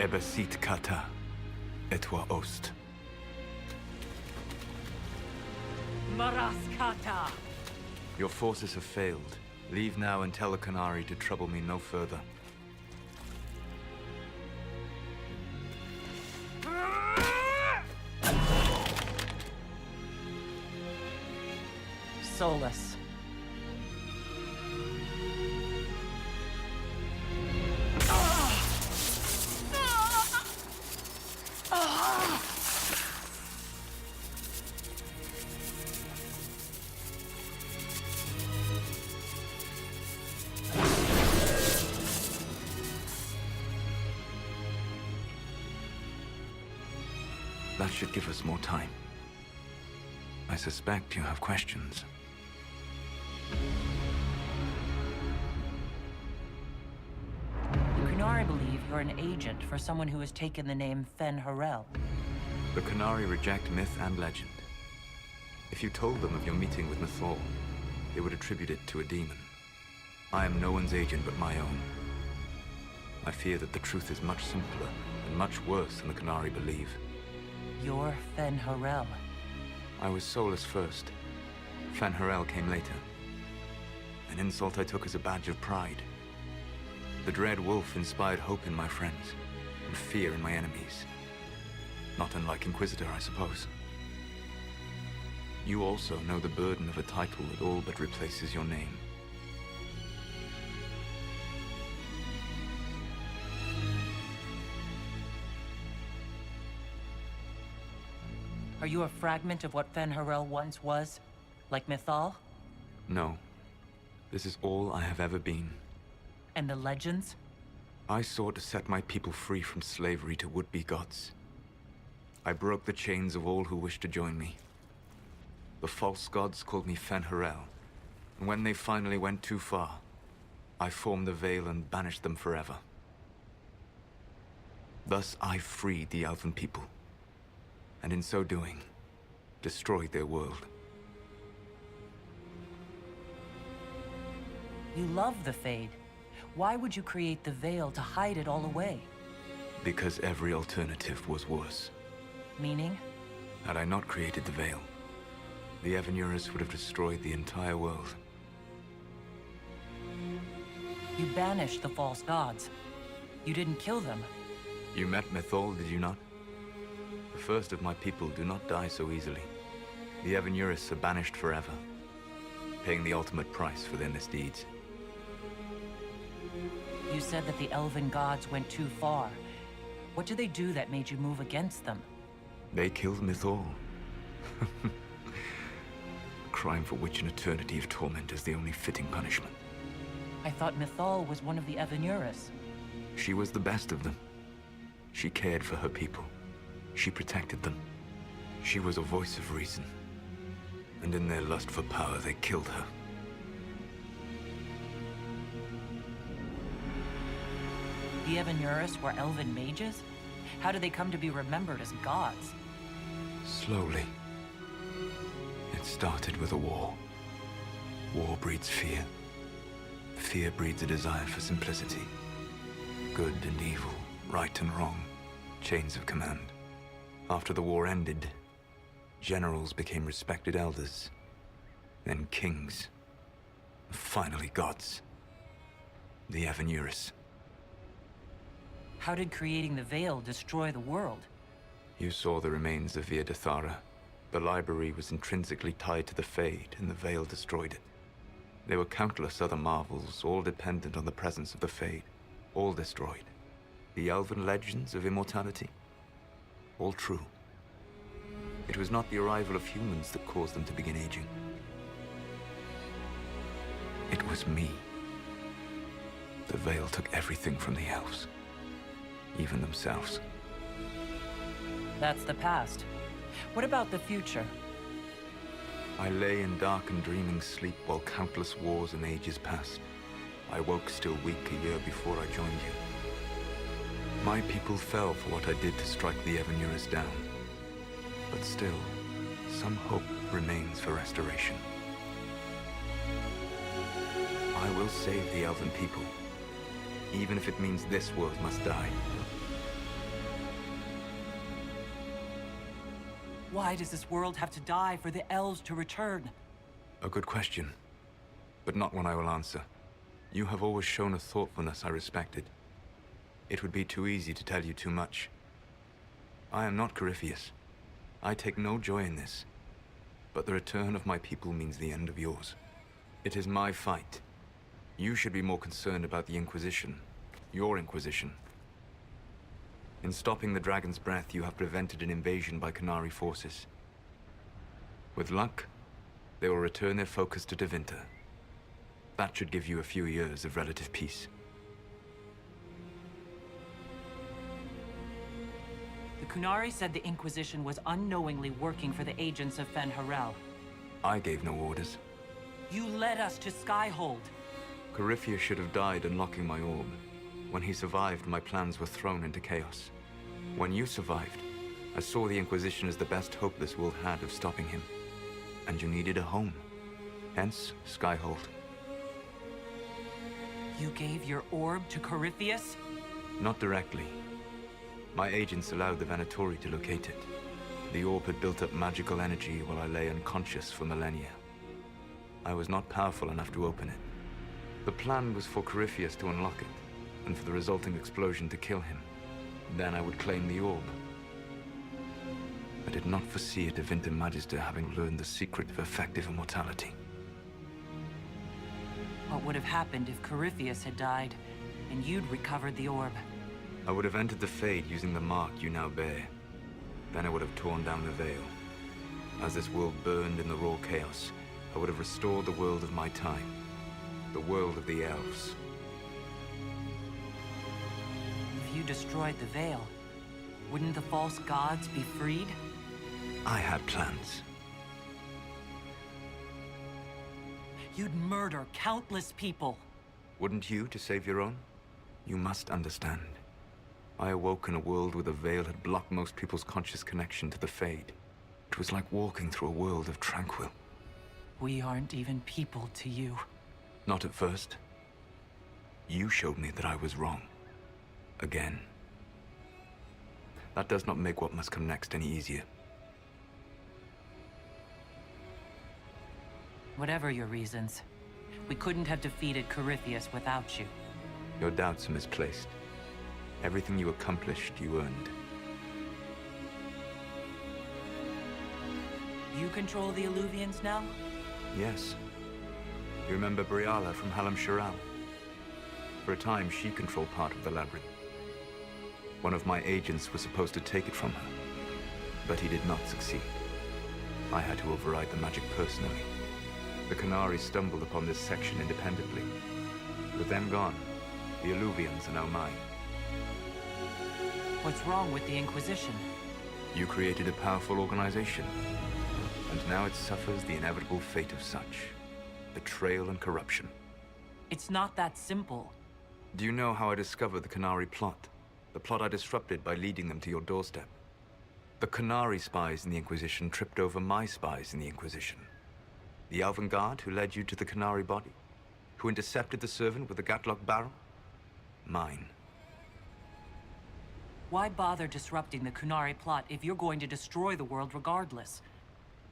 Ebesit kata, etwa ost. Maraskata! Your forces have failed. Leave now and tell the Canary to trouble me no further. Solus. That should give us more time. I suspect you have questions. The Canary believe you're an agent for someone who has taken the name Fen Harel. The Canary reject myth and legend. If you told them of your meeting with Mythal, they would attribute it to a demon. I am no one's agent but my own. I fear that the truth is much simpler and much worse than the Canary believe. You're Fen Harel. I was Solus first. Fen Harel came later. An insult I took as a badge of pride. The Dread Wolf inspired hope in my friends, and fear in my enemies. Not unlike Inquisitor, I suppose. You also know the burden of a title that all but replaces your name. Are you a fragment of what Fen Harel once was? Like Mythal? No. This is all I have ever been. And the legends? I sought to set my people free from slavery to would-be gods. I broke the chains of all who wished to join me. The false gods called me Fen Harel, and when they finally went too far, I formed the Veil and banished them forever. Thus I freed the Elven people, and in so doing, destroyed their world. You love the Fade. Why would you create the Veil to hide it all away? Because every alternative was worse. Meaning? Had I not created the Veil, the Evanurus would have destroyed the entire world. You banished the false gods. You didn't kill them. You met Mythal, did you not? The first of my people do not die so easily. The Evanurus are banished forever, paying the ultimate price for their misdeeds. You said that the elven gods went too far. What did they do that made you move against them? They killed Mythal. A crime for which an eternity of torment is the only fitting punishment. I thought Mythal was one of the Evanurus. She was the best of them. She cared for her people. She protected them. She was a voice of reason. And in their lust for power, they killed her. The Evanurus were elven mages? How did they come to be remembered as gods? Slowly. It started with a war. War breeds fear. Fear breeds a desire for simplicity. Good and evil, right and wrong, chains of command. After the war ended, generals became respected elders, then kings, and finally gods. The Evanurus. How did creating the Veil destroy the world? You saw the remains of Via de Thara. The library was intrinsically tied to the Fade, and the Veil destroyed it. There were countless other marvels, all dependent on the presence of the Fade, all destroyed. The elven legends of immortality, all true. It was not the arrival of humans that caused them to begin aging. It was me. The Veil took everything from the elves, even themselves. That's the past. What about the future? I lay in dark and dreaming sleep while countless wars and ages passed. I woke still weak a year before I joined you. My people fell for what I did to strike the Evanurus down. But still, some hope remains for restoration. I will save the Elven people, even if it means this world must die. Why does this world have to die for the elves to return? A good question, but not one I will answer. You have always shown a thoughtfulness I respected. It would be too easy to tell you too much. I am not Corypheus. I take no joy in this. But the return of my people means the end of yours. It is my fight. You should be more concerned about the Inquisition. Your Inquisition. In stopping the Dragon's Breath, you have prevented an invasion by Qunari forces. With luck, they will return their focus to Tevinter. That should give you a few years of relative peace. The Qunari said the Inquisition was unknowingly working for the agents of Fen-Harel. I gave no orders. You led us to Skyhold. Corypheus should have died unlocking my orb. When he survived, my plans were thrown into chaos. When you survived, I saw the Inquisition as the best hope this world had of stopping him. And you needed a home. Hence, Skyhold. You gave your orb to Corypheus? Not directly. My agents allowed the Venatori to locate it. The orb had built up magical energy while I lay unconscious for millennia. I was not powerful enough to open it. The plan was for Corypheus to unlock it, and for the resulting explosion to kill him. Then I would claim the orb. I did not foresee a Tevinter Magister having learned the secret of effective immortality. What would have happened if Corypheus had died, and you'd recovered the orb? I would have entered the Fade using the mark you now bear. Then I would have torn down the veil. As this world burned in the raw chaos, I would have restored the world of my time. The world of the elves. If you destroyed the veil, wouldn't the false gods be freed? I had plans. You'd murder countless people. Wouldn't you to save your own? You must understand. I awoke in a world where the veil had blocked most people's conscious connection to the Fade. It was like walking through a world of tranquil. We aren't even people to you. Not at first. You showed me that I was wrong. Again. That does not make what must come next any easier. Whatever your reasons, we couldn't have defeated Corypheus without you. Your doubts are misplaced. Everything you accomplished, you earned. You control the Illuvians now? Yes. You remember Briala from Halam Sharal? For a time, she controlled part of the labyrinth. One of my agents was supposed to take it from her, but he did not succeed. I had to override the magic personally. The Qunari stumbled upon this section independently. With them gone, the Illuvians are now mine. What's wrong with the Inquisition? You created a powerful organization, and now it suffers the inevitable fate of such. Betrayal and corruption. It's not that simple. Do you know how I discovered the Qunari plot? The plot I disrupted by leading them to your doorstep. The Qunari spies in the Inquisition tripped over my spies in the Inquisition. The Elven Guard who led you to the Qunari body? Who intercepted the servant with the Gatlock barrel? Mine. Why bother disrupting the Qunari plot if you're going to destroy the world regardless?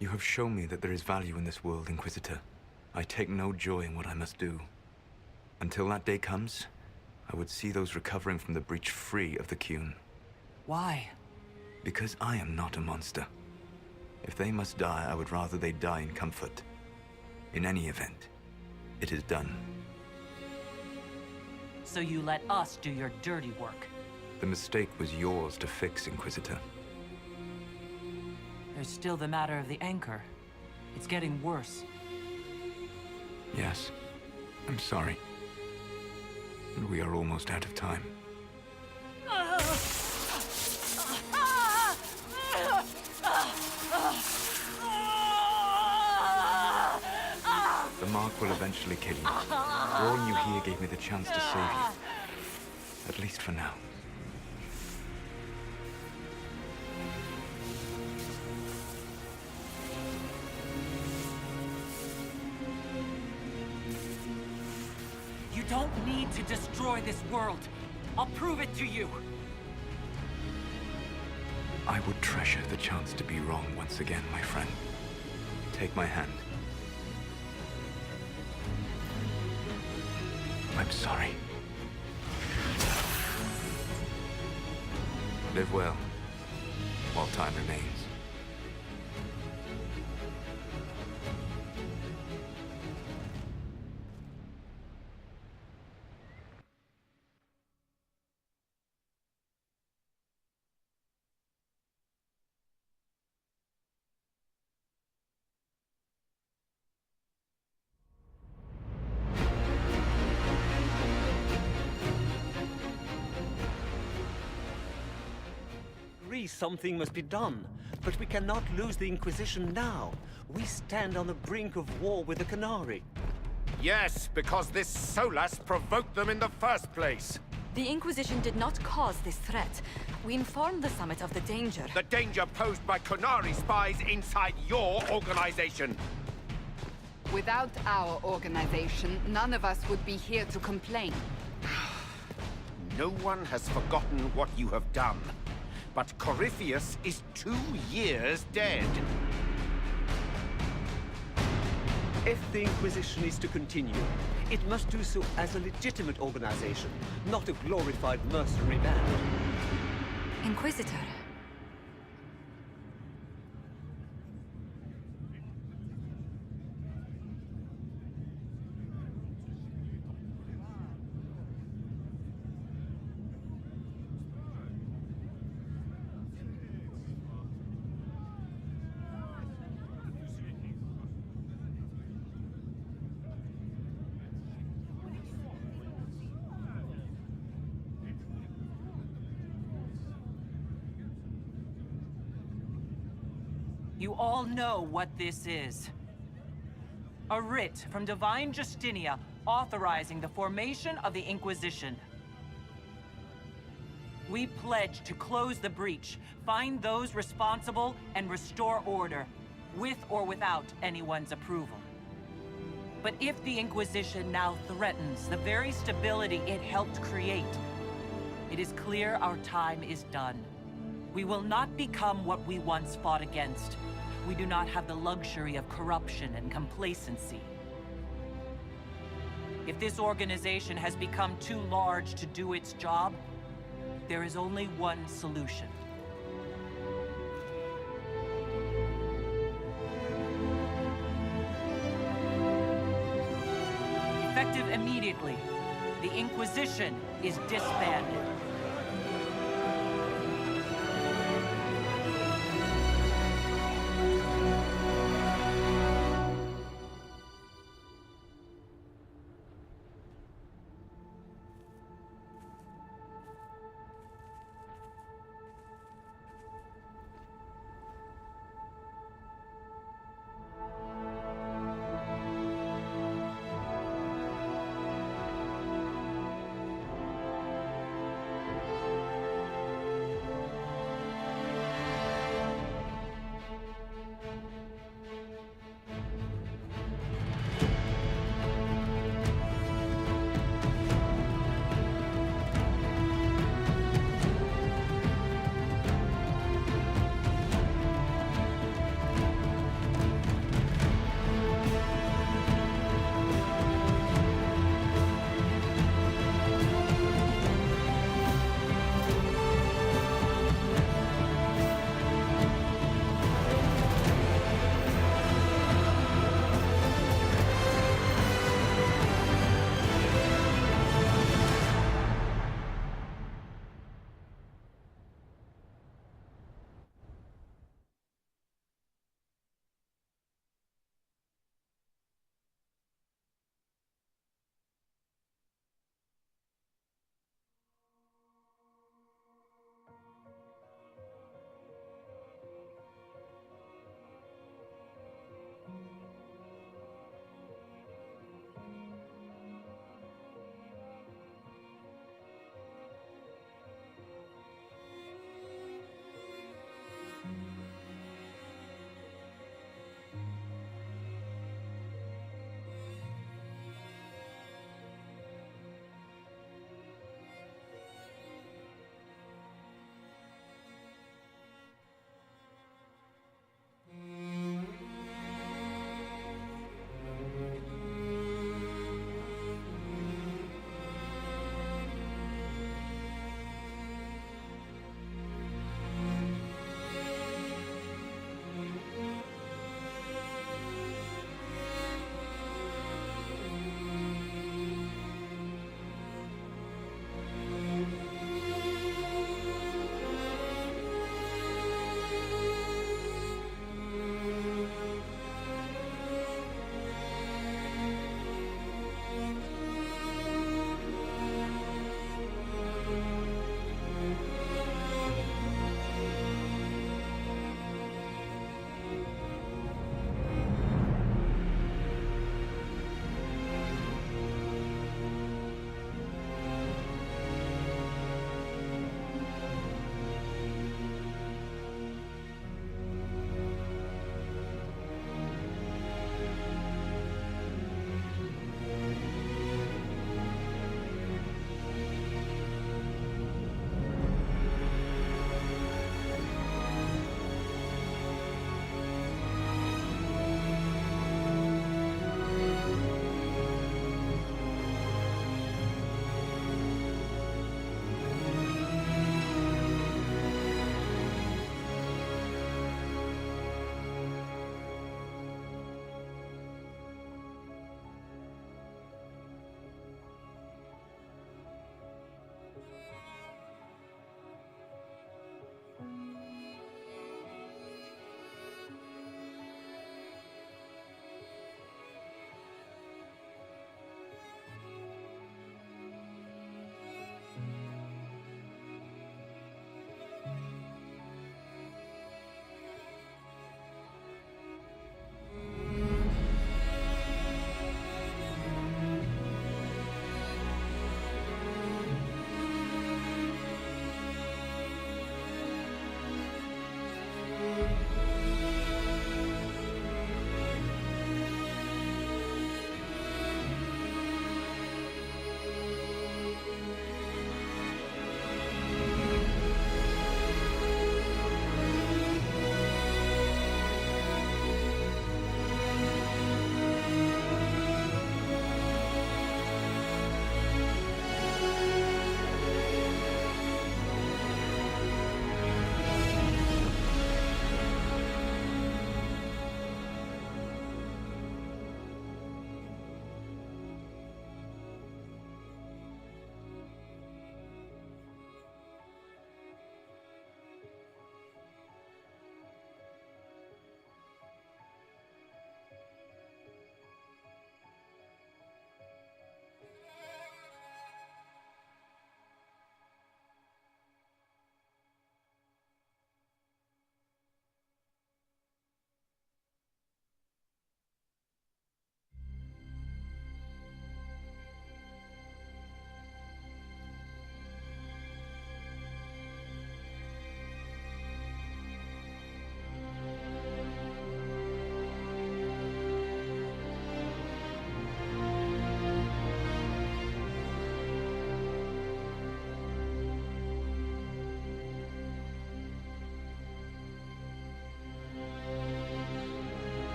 You have shown me that there is value in this world, Inquisitor. I take no joy in what I must do. Until that day comes, I would see those recovering from the breach free of the Qun. Why? Because I am not a monster. If they must die, I would rather they die in comfort. In any event, it is done. So you let us do your dirty work. The mistake was yours to fix, Inquisitor. There's still the matter of the anchor. It's getting worse. Yes, I'm sorry. And we are almost out of time. The mark will eventually kill you. Drawing you here gave me the chance to save you. At least for now. You don't need to destroy this world. I'll prove it to you. I would treasure the chance to be wrong once again, my friend. Take my hand. I'm sorry. Live well, while time remains. Something must be done, but we cannot lose the Inquisition now. We stand on the brink of war with the Canary. Yes, because this Solas provoked them in the first place. The Inquisition did not cause this threat. We informed the Summit of the danger. The danger posed by Canary spies inside your organization. Without our organization, none of us would be here to complain. No one has forgotten what you have done. But Corypheus is 2 years dead. If the Inquisition is to continue, it must do so as a legitimate organization, not a glorified mercenary band. Inquisitor. You all know what this is. A writ from Divine Justinia authorizing the formation of the Inquisition. We pledge to close the breach, find those responsible, and restore order, with or without anyone's approval. But if the Inquisition now threatens the very stability it helped create, it is clear our time is done. We will not become what we once fought against. We do not have the luxury of corruption and complacency. If this organization has become too large to do its job, there is only one solution. Effective immediately, the Inquisition is disbanded.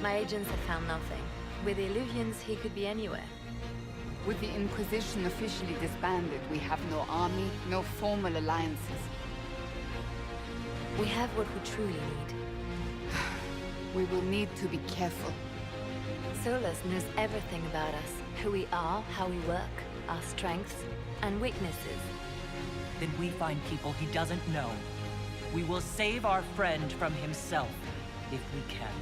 My agents have found nothing. With the Illuvians, he could be anywhere. With the Inquisition officially disbanded, we have no army, no formal alliances. We have what we truly need. We will need to be careful. Solus knows everything about us. Who we are, how we work, our strengths and weaknesses. Then we find people he doesn't know. We will save our friend from himself, if we can.